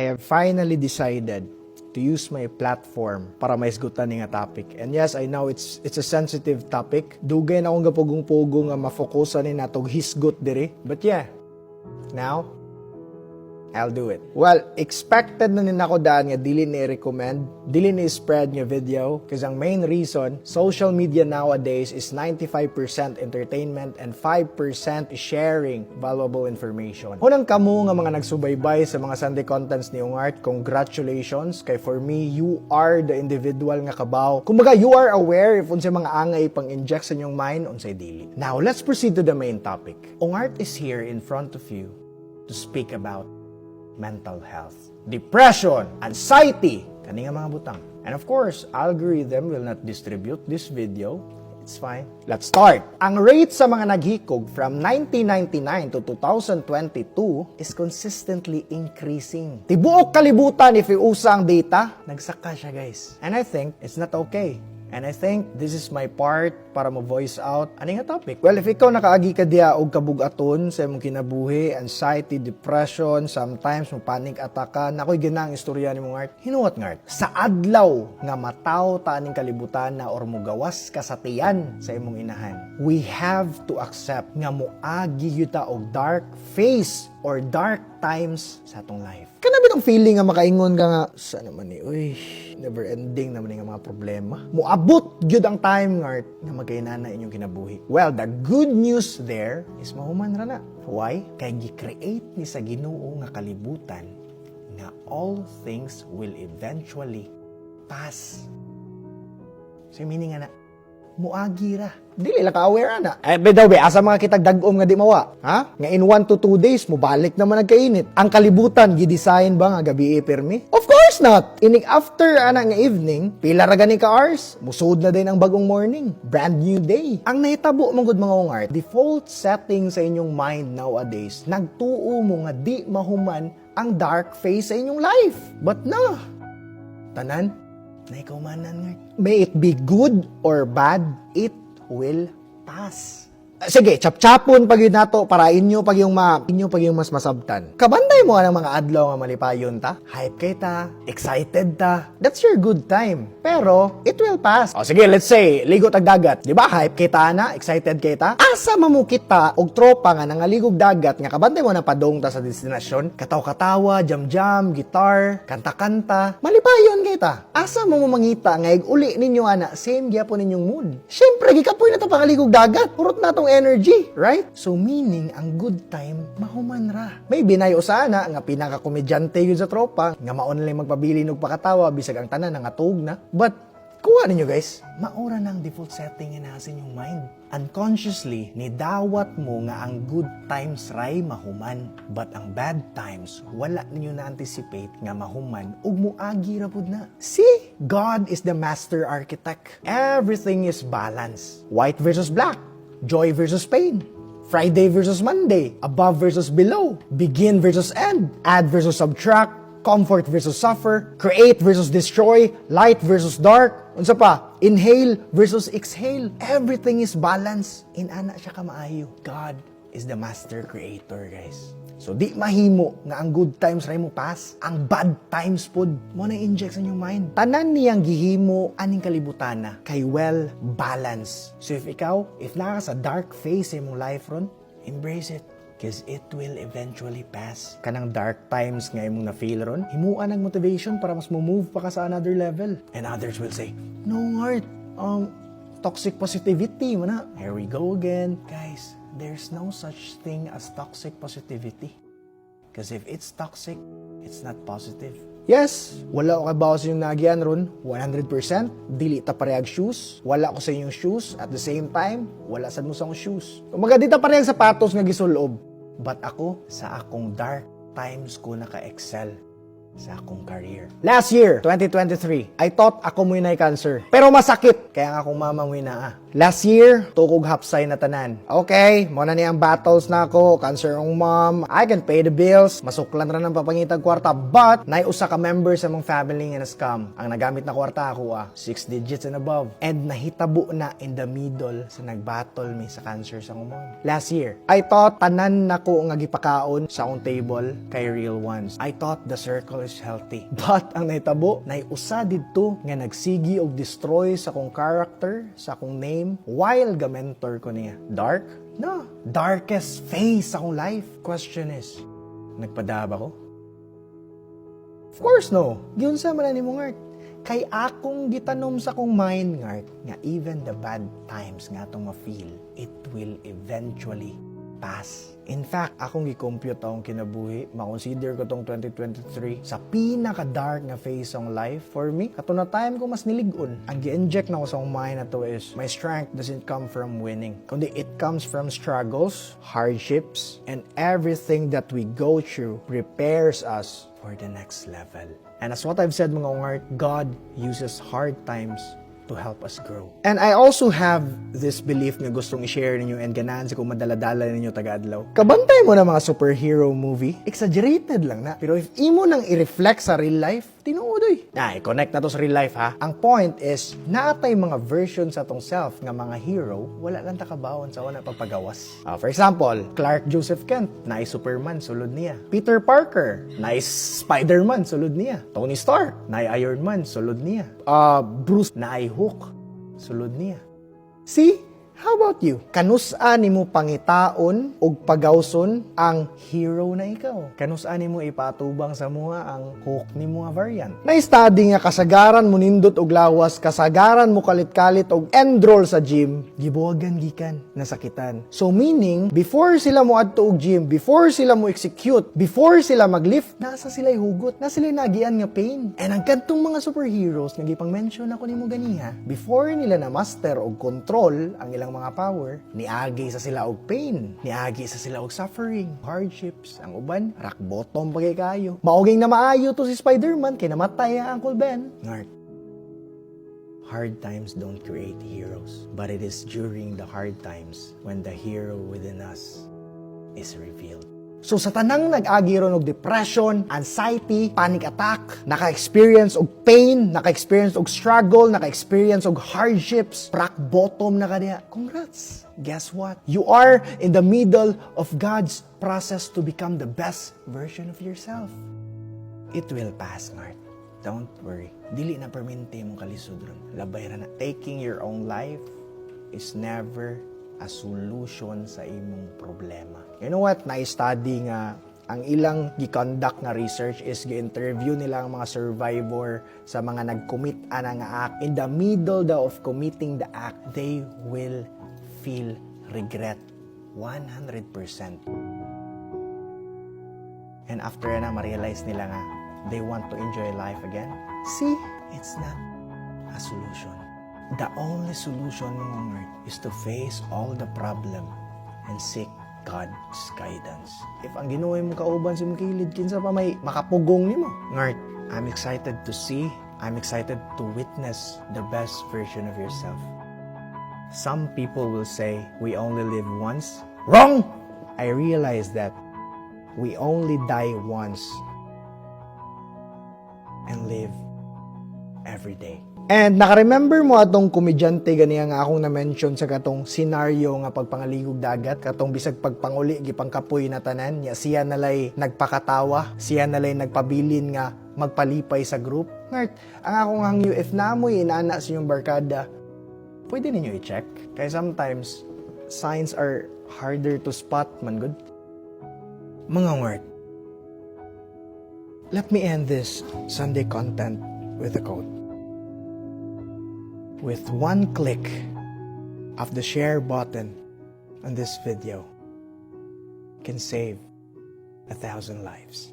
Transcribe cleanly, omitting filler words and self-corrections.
I have finally decided to use my platform para maisgutan ni nga topic. And yes, I know it's a sensitive topic. Dugay na akong gapugong-pugong nga mafokusan ni natog hisgot diri. But yeah, now I'll do it. Well, expected na ako daan nga dili ni recommend, dili ni spread nga video kasi ang main reason, social media nowadays is 95% entertainment and 5% sharing valuable information. Unang kamo nga mga nagsubaybay sa mga Sunday contents ni Ungart, congratulations kay for me you are the individual nga kabaw. Kumbaga you are aware if unsay mga angay pang-inject sa inyong mind unsay dili. Now, let's proceed to the main topic. Ungart is here in front of you to speak about mental health, depression, anxiety, kani nga mga butang. And of course, algorithm will not distribute this video. It's fine. Let's start. Ang rate sa mga naghikog from 1999 to 2022 is consistently increasing. Tibuok kalibutan if iusa ang data, nagsaka siya guys. And I think it's not okay. And I think this is my part para mo-voice out ani nga topic. Well, if ikaw nakaagi ka diya og kabugaton sa imong kinabuhi, anxiety, depression, sometimes mo panic attack ka, nakoy ginang istorya ni mong art. Hinuot nga art. Sa adlaw nga mataw ta aning kalibutan na or mugawas ka sa tiyan sa imong inahan, we have to accept nga moagi gyud ta og dark phase or dark times sa atong life. Kana bitong feeling nga makaingon ka nga sa naman ni uy, never ending naman nga mga problema. Moabot gyud ang time nga magaynana inyong kinabuhi. Well, the good news there is mahuman ra na. Why? Kay gi-create ni sa Ginoo nga kalibutan nga all things will eventually pass. So meaning nga na muagi ra. Dili la ka-aware na. By the way, asa mga kitag dag-om nga di mawa? Ha? Nga in 1 to 2 days, mubalik naman nagkainit. Ang kalibutan, gidesign ba nga gabi permi? Of course not! Inig after nga evening, pila ra gani ka hours, musud na din ang bagong morning. Brand new day. Ang nahitabo mong good mga ungart, default setting sa inyong mind nowadays, nagtuo mo nga di mahuman ang dark phase sa inyong life. But na, tanan, na ikaw manan nga. May it be good or bad, it will pass. Sige, chap-chapon pag yun nato para inyo pag yung mas masabtan. Kabanday mo ang mga adlaw nga malipayon ta. Hype kay ta, excited ta. That's your good time. Pero it will pass. O sige, let's say ligo tag dagat. Di ba hype kay ta na, excited kay ta? Asa mamukit ta og tropa nga nangaligog dagat nga kabanday mo na padong ta sa destinasyon. Kataw-katawa, jam-jam, guitar, kanta-kanta. Malipayon kay ta. Asa mo mangita nga uli ninyo ana same gyapon ninyong mood. Syempre gikapoy na ta pangaligog dagat. Purot na tong energy, right? So meaning, ang good time, mahuman ra. May binayo sana, nga pinaka-komedyante yun sa tropa, nga maunlay magpabili ng pakatawa, bisag ang tanan, nga tuog na. But, kuha ninyo guys, maura na ang default setting nga nasa inyong mind. Unconsciously, nidawat mo nga ang good times ray mahuman. But ang bad times, wala ninyo na-anticipate nga mahuman ug muagi ra pud na. See? God is the master architect. Everything is balance. White versus black. Joy versus pain, Friday versus Monday, above versus below, begin versus end, add versus subtract, comfort versus suffer, create versus destroy, light versus dark, unsa pa, inhale versus exhale. Everything is balance. Inana siya ka maayo. God is the master creator, guys. So, di mahimo nga ang good times ray mo pass, ang bad times pod mo na inject sa inyong mind. Tanan niyang gihimo aning kalibutana kay well balance. So if naka sa dark phase sa imong life ron, embrace it. Because it will eventually pass. Kanang dark times nga imong na-feel ron, himuan ang motivation para mas move pa ka sa another level. And others will say, no heart, toxic positivity, mana. Here we go again. Guys, there's no such thing as toxic positivity. Because if it's toxic, it's not positive. Yes, wala ko kabaw sa inyong nagyan ron, 100%. Dili ta parehag shoes. Wala ko sa inyong shoes. At the same time, wala sad mo sa akong shoes. Kumaga di ta parehag sapatos nga gisulob. But ako, sa akong dark times ko naka-excel sa akong career. Last year, 2023, I thought ako mo'y na cancer. Pero masakit. Kaya nga akong mama mo'y naa. Last year, tukog hapsay na tanan. Okay, mo na niyang battles na ako, cancer ang mom, I can pay the bills, masuklan ra ng papangitag kwarta, but nay usa ka member sa mong family nga na-scam. Ang nagamit na kwarta ako 6 digits and above. And nahitabo na in the middle sa nagbattle mi sa cancer sa mom. Last year, I thought tanan nako nga gipakaon sa akong table kay real ones. I thought the circle is healthy. But ang nahitabo, nay usa didto nga nagsigi og destroy sa akong character, sa akong name, while ga-mentor ko niya. Dark? No. Darkest phase sa akong life. Question is, nagpadaba ko? Of course no. Giunsa man ni mo ngart. Kay akong gitanom sa akong mind ngart nga even the bad times nga atong ma-feel, it will eventually pass. In fact, akong gi-compute akong kinabuhi, ma-consider ko tong 2023 sa pinaka-dark nga phase ng life for me. Kato na time ko mas niligon. Ang gi-inject na ko sa akong mind na to is, my strength doesn't come from winning, kundi it comes from struggles, hardships, and everything that we go through prepares us for the next level. And as what I've said mga ungart, God uses hard times to help us grow. And I also have this belief nga gustong i-share ninyo and ganahan sa kung madaladala ninyo taga-adlaw. Kabantay mo na mga superhero movie, exaggerated lang na. Pero if imo nang i-reflect sa real life, tinuodoy. I-connect na to sa real life ha. Ang point is, naatay mga versions sa tong self nga mga hero, wala lang takabawon sa wana pagpagawas. For example, Clark Joseph Kent, na Superman, sulod niya. Peter Parker, na Spider-Man, sulod niya. Tony Stark, na Iron Man, sulod niya. Bruce, na Hulk, sulod niya. See? How about you? Kanus-an nimo pangitaon og pagawson ang hero na ikaw? Kanus-an nimo ipatubang sa mga ang Hulk nimo nga variant? Na-study nga kasagaran mo nindot og lawas, kasagaran mo kalit-kalit og enroll sa gym, gibuwagan gikan, nasakitan. So meaning, before sila mo adto og gym, before sila mo execute, before sila maglift, nasa sila'y hugot, na sila'y nagian nga pain. And ang kadtong mga superheroes nga gipang-mention ako nimo ganiha, before nila na master og control ang ilang mga power, niagi sa sila og pain, niagi sa sila og suffering, hardships, ang uban, rock bottom pagay kayo. Mauging na maayo to si Spider-Man, kay namatay ang Uncle Ben. Ngart, hard times don't create heroes, but it is during the hard times when the hero within us is revealed. So sa tanang nag-agi ron og depression, anxiety, panic attack, naka-experience og pain, naka-experience og struggle, naka-experience og hardships, rock bottom na kaniya. Congrats! Guess what? You are in the middle of God's process to become the best version of yourself. It will pass, Mart. Don't worry. Dili na perminti mong kalisod ron. Labay ra na. Taking your own life is never a solution sa imong problema. You know what? Na-study nga ang ilang gi-conduct nga research is gi-interview nila ang mga survivor sa mga nag-commit nga act. In the middle of committing the act, they will feel regret 100%. And after na ma-realize nila nga they want to enjoy life again. See, it's not a solution. The only solution mo is to face all the problem and seek God's guidance. If ang ginuoy mo kauban sa mong kilid, kinsa pa may makapugong nimo. Ngart, I'm excited to see, I'm excited to witness the best version of yourself. Some people will say, we only live once. Wrong! I realize that we only die once and live every day. And naka-remember mo atong komedyante ganiya nga akong na-mention sa katong senaryo nga pagpangaligog dagat, katong bisag pagpanguli gipangkapoy na tanan, nya siya nalay nagpakatawa, siya nalay nagpabilin nga magpalipay sa group. Ngart, ang akong hangyo, if namoy inaana sa inyong barkada, pwede ninyo i-check. Kaya sometimes, signs are harder to spot man good. Mga ngart, let me end this Sunday content with a quote. With one click of the share button on this video can save 1,000 lives.